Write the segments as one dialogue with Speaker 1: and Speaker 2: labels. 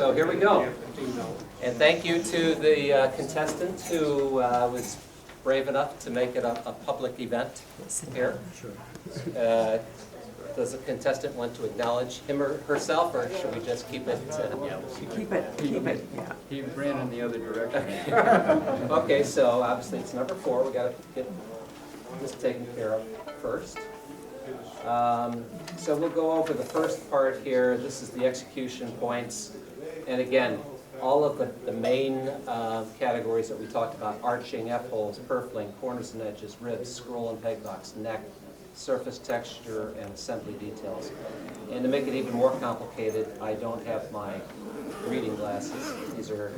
Speaker 1: So here we go. And thank you to the contestant who was brave enough to make it a public event here. Does the contestant want to acknowledge him or herself, or should we just keep it?
Speaker 2: Keep it, yeah.
Speaker 3: He ran in the other direction.
Speaker 1: Okay, so obviously it's number 4. We got to get this taken care of first. So we'll go over the first part here. This is the execution points. And again, all of the main categories that we talked about: arching, F-holes, purfling, corners and edges, ribs, scroll and peg box, neck, surface texture, and assembly details. And to make it even more complicated, I don't have my reading glasses. These are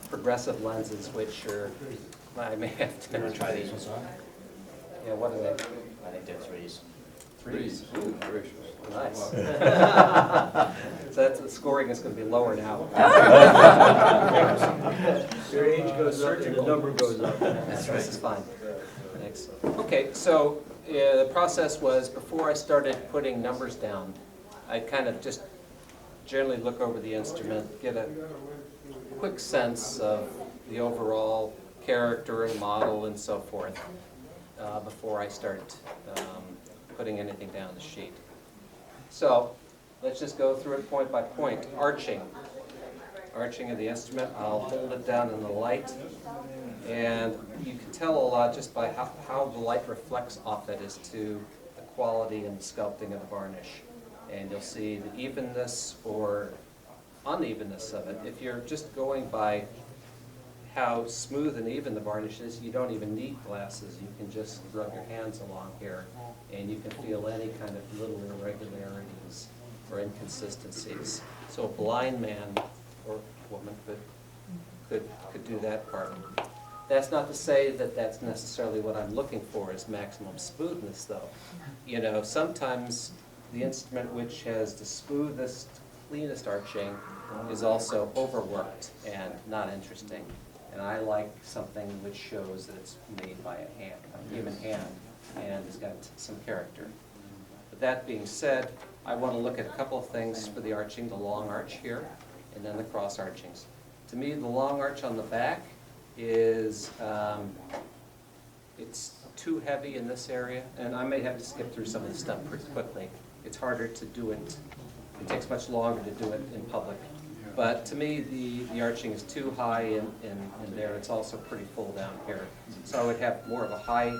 Speaker 1: progressive lenses, which are, I may have to
Speaker 4: Try these ones on?
Speaker 1: Yeah, what are they?
Speaker 4: I think they're threes.
Speaker 1: Threes.
Speaker 3: Ooh, gracious.
Speaker 1: Nice. So that's, the scoring is going to be lower now.
Speaker 3: Your age goes up and the number goes up.
Speaker 1: That's right. This is fine. Thanks. Okay, so the process was, before I started putting numbers down, I kind of just generally look over the instrument, get a quick sense of the overall character and model and so forth before I start putting anything down the sheet. So let's just go through it point by point. Arching. Arching of the instrument. I'll hold it down in the light. And you can tell a lot just by how the light reflects off it as to the quality and the sculpting of the varnish. And you'll see the evenness or unevenness of it. If you're just going by how smooth and even the varnish is, you don't even need glasses. You can just rub your hands along here and you can feel any kind of little irregularities or inconsistencies. So a blind man or woman could do that part. That's not to say that that's necessarily what I'm looking for, is maximum smoothness, though. You know, sometimes the instrument which has the smoothest, cleanest arching is also overworked and not interesting. And I like something which shows that it's made by a hand, a human hand, and has got some character. But that being said, I want to look at a couple of things for the arching, the long arch here, and then the cross archings. To me, the long arch on the back is, it's too heavy in this area, and I may have to skip through some of this stuff pretty quickly. It's harder to do it. It takes much longer to do it in public. But to me, the arching is too high in there. It's also pretty full down here. So I would have more of a high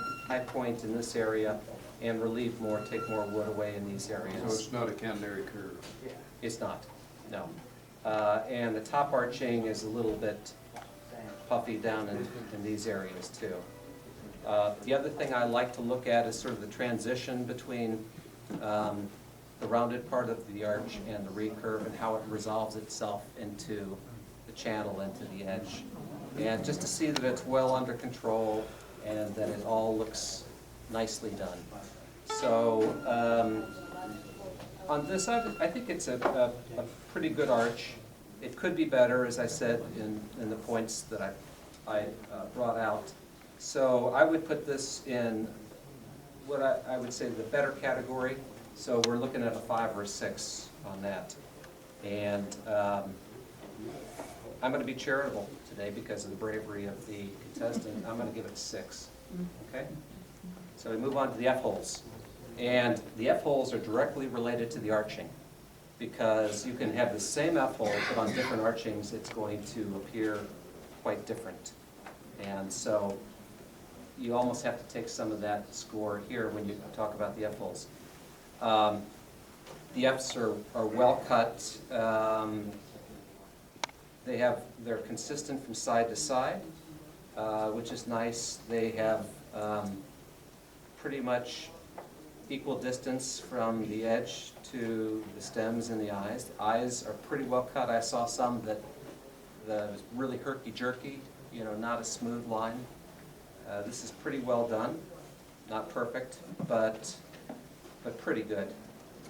Speaker 1: point in this area and relieve more, take more wood away in these areas.
Speaker 3: So it's not a canary curve?
Speaker 1: It's not, no. And the top arching is a little bit puffy down in these areas too. The other thing I like to look at is sort of the transition between the rounded part of the arch and the recurve, and how it resolves itself into the channel, into the edge. And just to see that it's well under control and that it all looks nicely done. So on this side, I think it's a pretty good arch. It could be better, as I said, in the points that I brought out. So I would put this in what I would say the better category. So we're looking at a 5 or a 6 on that. And I'm going to be charitable today because of the bravery of the contestant. I'm going to give it a 6. Okay? So we move on to the F-holes. And the F-holes are directly related to the arching, because you can have the same F-hole, but on different archings it's going to appear quite different. And so you almost have to take some of that score here when you talk about the F-holes. The Fs are well cut. They're consistent from side to side, which is nice. They have pretty much equal distance from the edge to the stems and the eyes. The eyes are pretty well cut. I saw some that was really herky-jerky, you know, not a smooth line. This is pretty well done. Not perfect, but pretty good.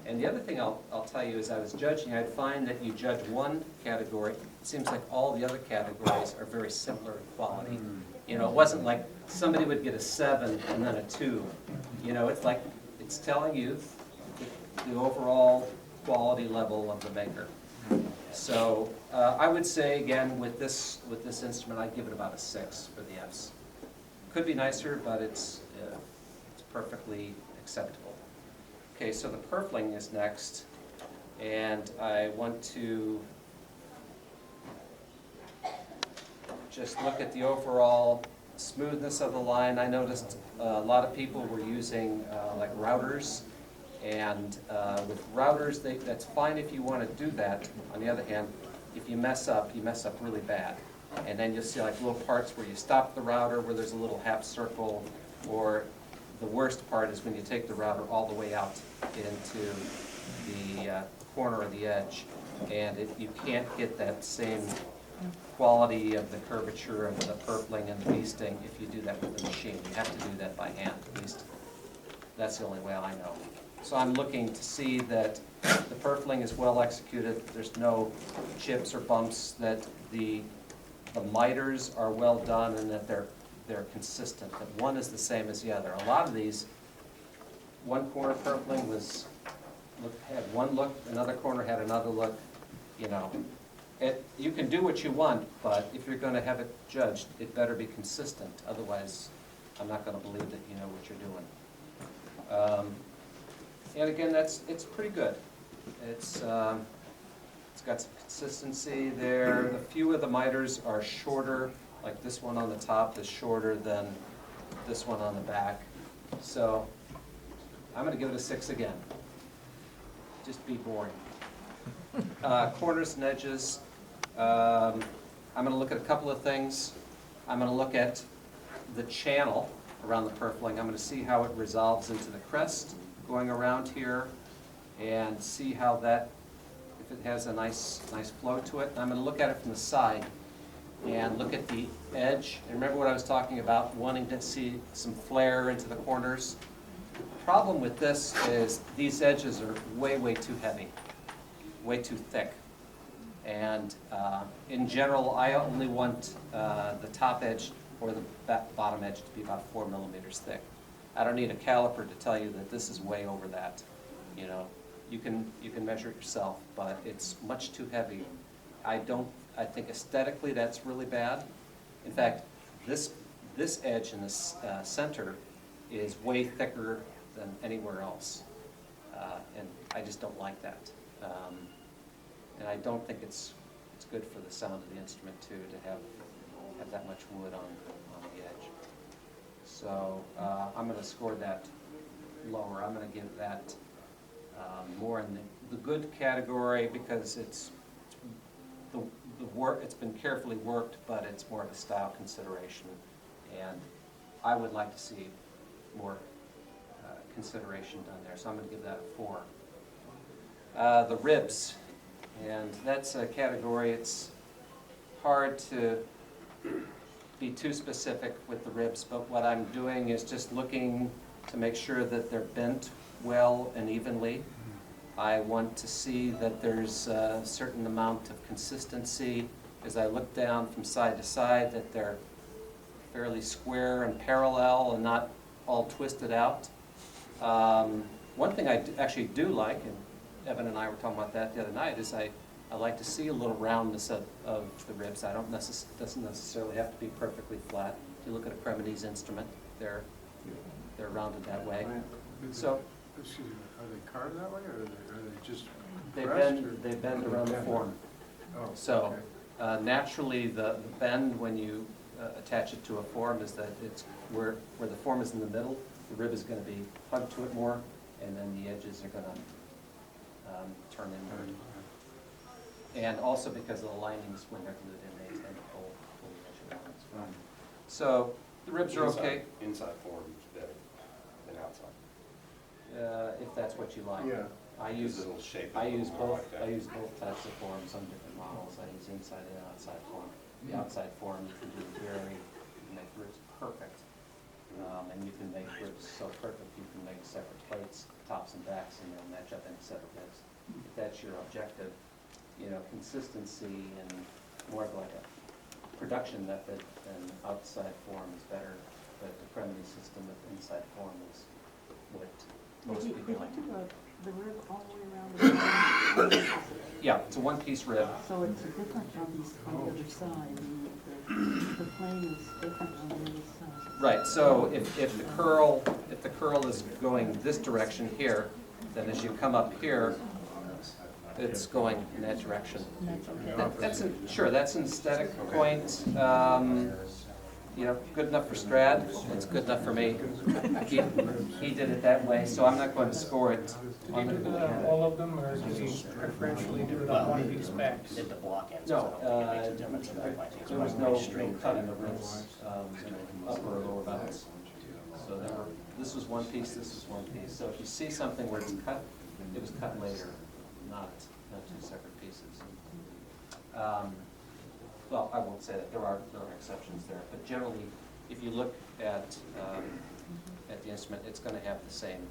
Speaker 1: And the other thing I'll tell you is, I was judging, I'd find that you judge one category, it seems like all the other categories are very similar in quality. You know, it wasn't like somebody would get a 7 and then a 2. You know, it's like, it's telling you the overall quality level of the maker. So I would say, again, with this instrument, I'd give it about a 6 for the Fs. Could be nicer, but it's perfectly acceptable. Okay, so the Purfling is next, and I want to just look at the overall smoothness of the line. I noticed a lot of people were using like routers, and with routers, that's fine if you want to do that. On the other hand, if you mess up really bad. And then you'll see like little parts where you stop the router, where there's a little half circle, or the worst part is when you take the router all the way out into the corner of the edge, and you can't get that same quality of the curvature of the purfling and the beasting if you do that with the machine. You have to do that by hand, at least that's the only way I know. So I'm looking to see that the purfling is well executed, there's no chips or bumps, that the miters are well done, and that they're consistent, that one is the same as the other. A lot of these, one corner purfling had one look, another corner had another look, you know. You can do what you want, but if you're going to have it judged, it better be consistent. Otherwise, I'm not going to believe that you know what you're doing. And again, it's pretty good. It's got some consistency there. A few of the miters are shorter, like this one on the top is shorter than this one on the back. So I'm going to give it a 6 again. Just be boring. Corners and edges. I'm going to look at a couple of things. I'm going to look at the channel around the purfling. I'm going to see how it resolves into the crest going around here, and see how that, if it has a nice flow to it. I'm going to look at it from the side and look at the edge. And remember what I was talking about, wanting to see some flare into the corners. The problem with this is these edges are way too heavy, way too thick. And in general, I only want the top edge or the bottom edge to be about 4 millimeters thick. I don't need a caliper to tell you that this is way over that. You know, you can measure it yourself, but it's much too heavy. I think aesthetically that's really bad. In fact, this edge in the center is way thicker than anywhere else, and I just don't like that. And I don't think it's good for the sound of the instrument too, to have that much wood on the edge. So I'm going to score that lower. I'm going to give that more in the good category, because it's been carefully worked, but it's more of a style consideration, and I would like to see more consideration done there. So I'm going to give that a 4. The ribs. And that's a category, it's hard to be too specific with the ribs, but what I'm doing is just looking to make sure that they're bent well and evenly. I want to see that there's a certain amount of consistency as I look down from side to side, that they're fairly square and parallel and not all twisted out. One thing I actually do like, and Evan and I were talking about that the other night, is I like to see a little roundness of the ribs. Doesn't necessarily have to be perfectly flat. If you look at a Cremonese instrument, they're rounded that way. So
Speaker 5: Excuse me, are they carved that way, or are they just
Speaker 1: they
Speaker 5: compressed?
Speaker 1: bend around the form.
Speaker 5: Oh,
Speaker 1: So
Speaker 5: okay.
Speaker 1: naturally, the bend when you attach it to a form is that it's where the form is in the middle, the rib is going to be hugged to it more, and then the edges are going to turn inward. And also because of the linings, when they're glued in, they tend to pull the edge around as well. So the ribs are okay,
Speaker 6: Inside form is better than outside.
Speaker 1: if that's what you like.
Speaker 5: Yeah.
Speaker 1: I
Speaker 6: Because
Speaker 1: use
Speaker 6: it'll shape it
Speaker 1: I
Speaker 6: a little
Speaker 1: use
Speaker 6: more
Speaker 1: both.
Speaker 6: like that.
Speaker 1: I use both types of forms on different models. I use inside and outside form. The outside form you can do you can make ribs perfect, and you can make ribs so perfect you can make separate plates, tops and backs, and they'll match up any set of ribs. If that's your objective, you know, consistency and more of like a production method than outside form is better. But the Cremonese system with inside form is what most
Speaker 2: Did
Speaker 1: people
Speaker 2: you
Speaker 1: like.
Speaker 2: do the rib all the way around the bottom.
Speaker 1: Yeah, it's a one-piece rib.
Speaker 2: So it's different on the other side. The plane is different on the other side.
Speaker 1: Right, so if the curl is going this direction here, then as you come up here, it's going in that direction. Sure, that's an aesthetic point. You know, good enough for Strad, it's good enough for me. He did it that way, so I'm not going to score it.
Speaker 7: Did you do that on all of them, or did you preferentially do it on one of these specs?
Speaker 4: Did the block ends.
Speaker 1: No,
Speaker 4: so it makes a difference in that lighting.
Speaker 1: there was
Speaker 4: It's
Speaker 1: no
Speaker 4: straight
Speaker 1: cut in the ribs, upper or lower bounds. So this was one piece, this was one piece. So if you see something where it's cut, it was cut later, not two separate pieces. Well, I won't say that, there are exceptions there, but generally, if you look at the instrument, it's gonna have the same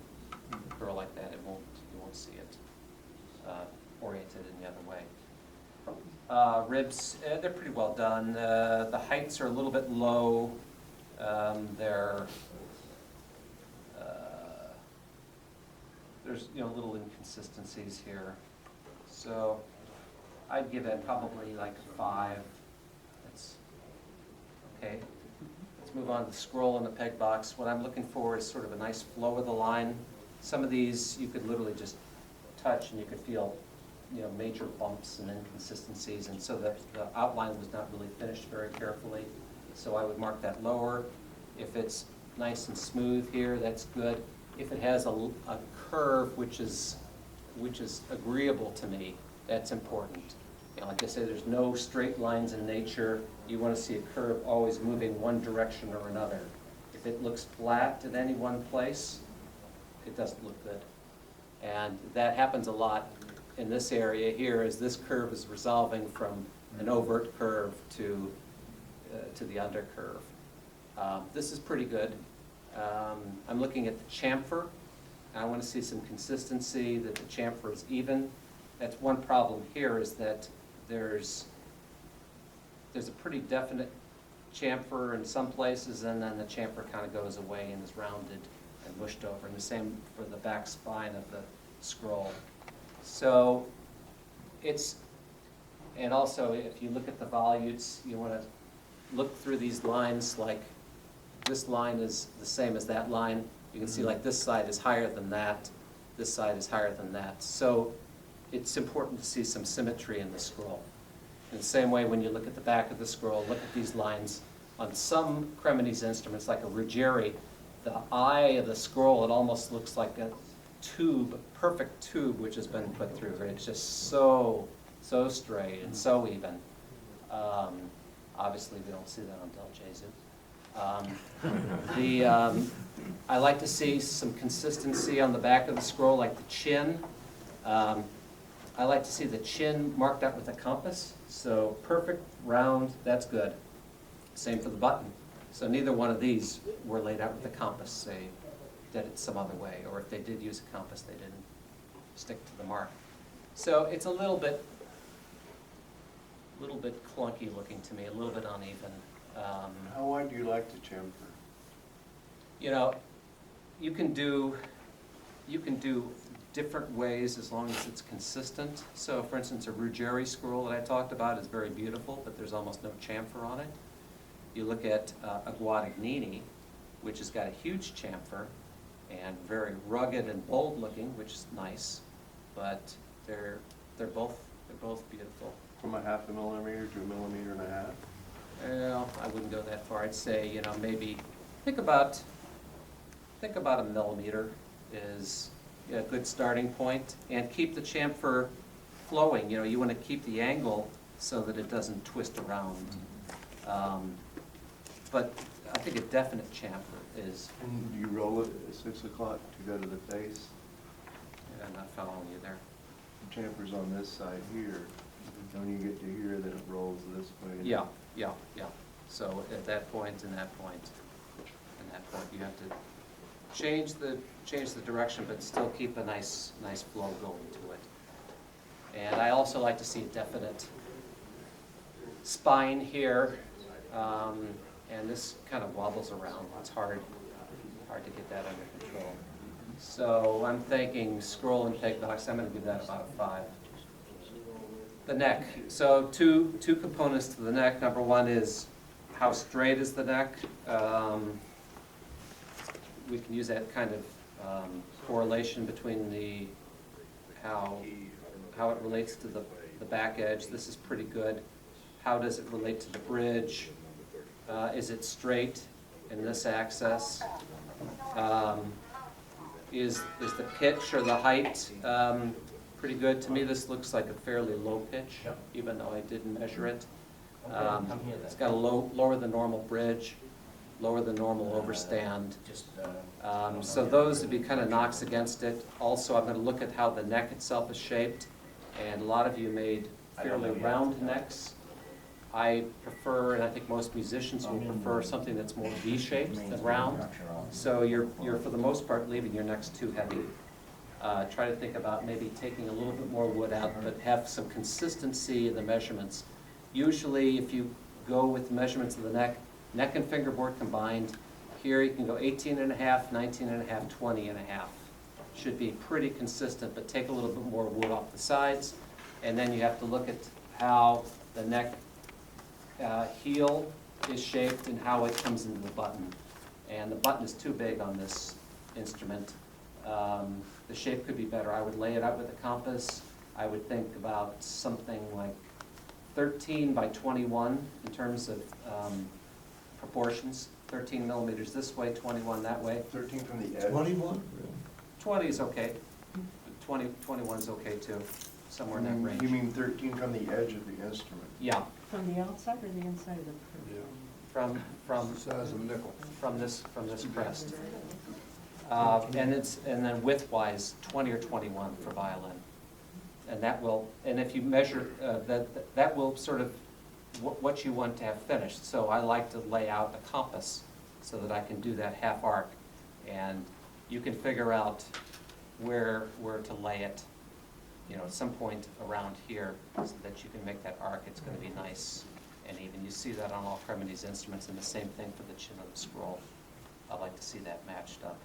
Speaker 1: curl like that, you won't see it oriented in the other way. Ribs, they're pretty well done. The heights are a little bit low. There's little inconsistencies here. So I'd give it probably like 5. That's okay. Let's move on to the scroll and the peg box. What I'm looking for is sort of a nice flow of the line. Some of these you could literally just touch and you could feel major bumps and inconsistencies, and so that the outline was not really finished very carefully. So I would mark that lower. If it's nice and smooth here, that's good. If it has a curve which is agreeable to me, that's important. Like I say, there's no straight lines in nature. You want to see a curve always moving one direction or another. If it looks flat at any one place, it doesn't look good. And that happens a lot in this area here, as this curve is resolving from an overt curve to the undercurve. This is pretty good. I'm looking at the chamfer. I want to see some consistency, that the chamfer is even. That's one problem here, is that there's a pretty definite chamfer in some places, and then the chamfer kind of goes away and is rounded and mushed over, and the same for the back spine of the scroll. So and also if you look at the volutes, you want to look through these lines, like this line is the same as that line. You can see like this side is higher than that, this side is higher than that. So it's important to see some symmetry in the scroll. In the same way, when you look at the back of the scroll, look at these lines. On some Cremonese instruments, like a Ruggieri, the eye of the scroll, it almost looks like a tube, perfect tube, which has been put through. It's just so straight and so even. Obviously, we don't see that on Del Jesu. I like to see some consistency on the back of the scroll, like the chin. I like to see the chin marked out with a compass. So perfect, round, that's good. Same for the button. So neither one of these were laid out with a compass. They did it some other way, or if they did use a compass, they didn't stick to the mark. So it's a little bit clunky looking to me, a little bit uneven.
Speaker 3: How wide do you like the chamfer?
Speaker 1: You can do different ways as long as it's consistent. So for instance, a Ruggieri scroll that I talked about is very beautiful, but there's almost no chamfer on it. You look at a Guadagnini, which has got a huge chamfer and very rugged and bold looking, which is nice, but they're both beautiful.
Speaker 3: From a 1/2 millimeter to 1.5 millimeters?
Speaker 1: Well, I wouldn't go that far. I'd say, maybe think about a millimeter is a good starting point, and keep the chamfer flowing. You want to keep the angle so that it doesn't twist around. But I think a definite chamfer is.
Speaker 3: And do you roll it at 6 o'clock to go to the face?
Speaker 1: I'm not following you there.
Speaker 3: The chamfer's on this side here. And when you get to here, then it rolls this way.
Speaker 1: Yeah. So at that point and that point, you have to change the direction, but still keep a nice flow going to it. And I also like to see a definite spine here, and this kind of wobbles around. It's hard to get that under control. So I'm thinking scroll and take box, I'm gonna give that about a 5. The neck, so two components to the neck. Number one is how straight is the neck? We can use that kind of correlation between how it relates to the back edge. This is pretty good. How does it relate to the bridge? Is it straight in this axis? Is the pitch or the height pretty good? To me, this looks like a fairly low pitch, even though I didn't measure it. It's got a lower than normal bridge, lower than normal overstand. So those would be kind of knocks against it. Also, I'm going to look at how the neck itself is shaped, and a lot of you made fairly round necks. I prefer, and I think most musicians will prefer, something that's more V-shaped than round. So you're for the most part leaving your necks too heavy. Try to think about maybe taking a little bit more wood out, but have some consistency in the measurements. Usually, if you go with the measurements of the neck and fingerboard combined, here you can go 18 and a half, 19 and a half, 20 and a half. Should be pretty consistent, but take a little bit more wood off the sides. And then you have to look at how the neck heel is shaped and how it comes into the button. And the button is too big on this instrument. The shape could be better. I would lay it out with a compass. I would think about something like 13 by 21 in terms of proportions. 13 millimeters this way, 21 that way.
Speaker 3: 13 from the edge?
Speaker 8: 21?
Speaker 1: 20 is okay. 21 is okay too, somewhere in that range.
Speaker 3: You mean 13 from the edge of the instrument?
Speaker 1: Yeah,
Speaker 2: From the outside or the inside of the curve?
Speaker 1: from
Speaker 5: Size of a nickel.
Speaker 1: from this crest. And then width-wise, 20 or 21 for violin. And that will, and if you measure, that will sort of what you want to have finished. So I like to lay out a compass so that I can do that half arc. And you can figure out where to lay it, at some point around here so that you can make that arc. It's going to be nice and even. You see that on all Cremonese instruments, and the same thing for the chin of the scroll. I like to see that matched up.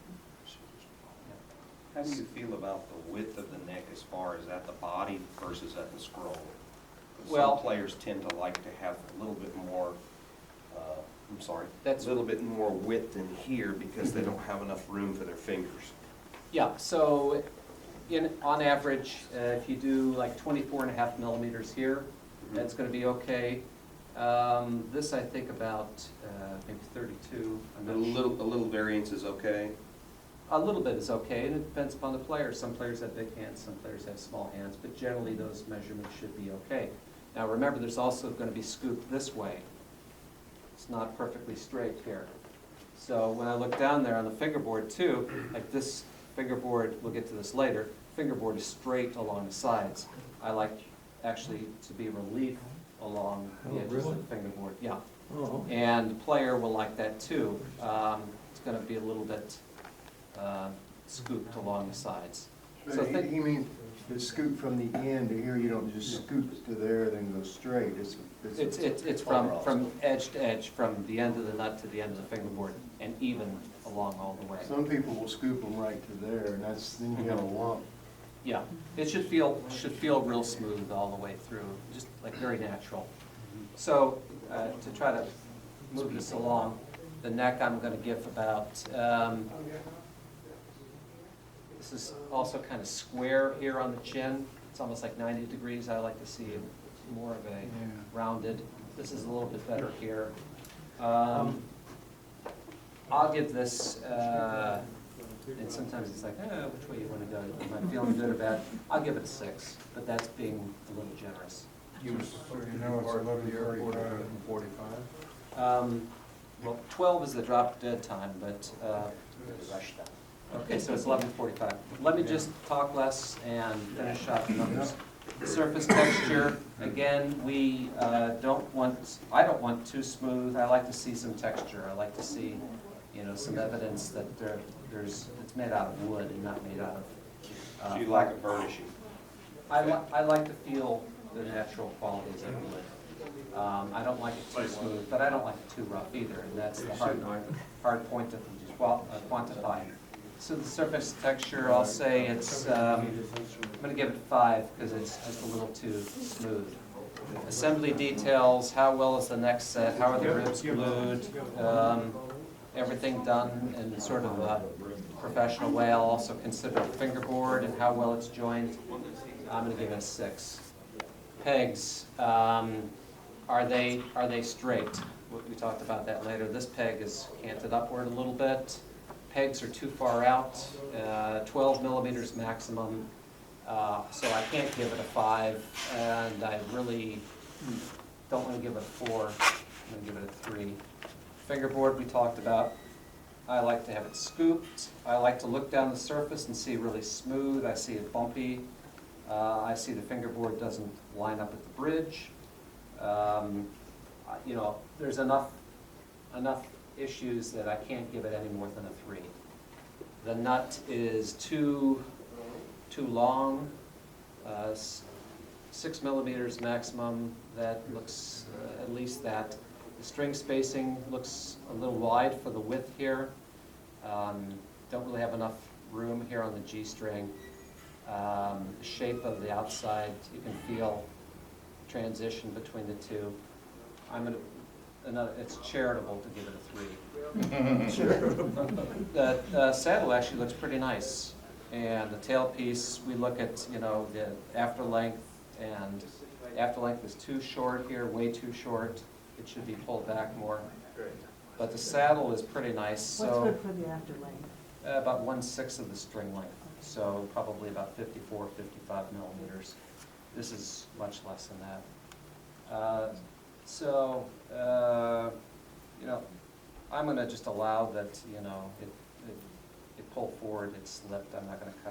Speaker 6: How do you feel about the width of the neck as far as at the body versus at the scroll? 'Cause
Speaker 1: Well,
Speaker 6: some players tend to like to have a little bit more,
Speaker 1: That's-
Speaker 6: a little bit more width in here because they don't have enough room for their fingers.
Speaker 1: Yeah, so on average, if you do like 24 and a half millimeters here, that's going to be okay. This I think about maybe 32. I'm
Speaker 6: A
Speaker 1: not sure.
Speaker 6: little variance is okay.
Speaker 1: A little bit is okay, and it depends upon the player. Some players have big hands, some players have small hands, but generally those measurements should be okay. Now remember, there's also going to be scooped this way. It's not perfectly straight here. So when I look down there on the fingerboard too, like this fingerboard, we'll get to this later, fingerboard is straight along the sides. I like actually to be relief along the edges of the fingerboard. Yeah.
Speaker 8: Oh,
Speaker 1: And the player will like that too. It's going to be a little bit scooped along the sides. So
Speaker 3: But he means it's scoop from the end to here, you don't just scoop to there, then go straight.
Speaker 1: It's from edge to edge, from the end of the nut to the end of the fingerboard, and even along all the way.
Speaker 3: Some people will scoop them right to there, and then you have a lump.
Speaker 1: Yeah, it should feel real smooth all the way through, just like very natural. So to try to move this along, the neck I'm going to give about. This is also kind of square here on the chin. It's almost like 90 degrees. I like to see it more of a rounded. This is a little bit better here. I'll give this, and sometimes it's like, which way you want to go? Am I feeling good or bad? I'll give it a 6, but that's being a little generous.
Speaker 5: So you know it's 11:45 and 45?
Speaker 1: Well, 12 is the drop dead time, but,
Speaker 4: Rush that.
Speaker 1: okay, so it's 11:45. Let me just talk less and finish up the numbers. Surface texture, again, I don't want too smooth. I like to see some texture. I like to see, some evidence that it's made out of wood and not made out of.
Speaker 6: So you like a burnishing.
Speaker 1: I like to feel the natural qualities of wood. I don't like it too smooth, but I don't like it too rough either, and that's the hard point to quantify. So the surface texture, I'll say it's, I'm gonna give it 5 because it's just a little too smooth. Assembly details, how well is the neck set, how are the ribs glued, everything done in sort of a professional way. I'll also consider the fingerboard and how well it's joined. I'm gonna give it a 6. Pegs, are they straight? We talked about that later. This peg is canted upward a little bit. Pegs are too far out, 12 millimeters maximum, so I can't give it a 5, and I really don't want to give it a 4. I'm going to give it a 3. Fingerboard we talked about. I like to have it scooped. I like to look down the surface and see really smooth. I see it bumpy. I see the fingerboard doesn't line up at the bridge. You know, there's enough issues that I can't give it any more than a 3. The nut is too long, 6 millimeters maximum. That looks at least that. The string spacing looks a little wide for the width here. Don't really have enough room here on the G string. The shape of the outside, you can feel transition between the two. It's charitable to give it a 3. The saddle actually looks pretty nice, and the tailpiece, we look at, you know, the after length, and after length is too short here, way too short. It should be pulled back more. But the saddle is pretty nice.
Speaker 2: What's
Speaker 1: So
Speaker 2: good for the after length?
Speaker 1: about 1/6 of the string length, so probably about 54, 55 millimeters. This is much less than that. You know, I'm gonna just allow that, you know, it pull forward, it slipped, I'm not gonna cut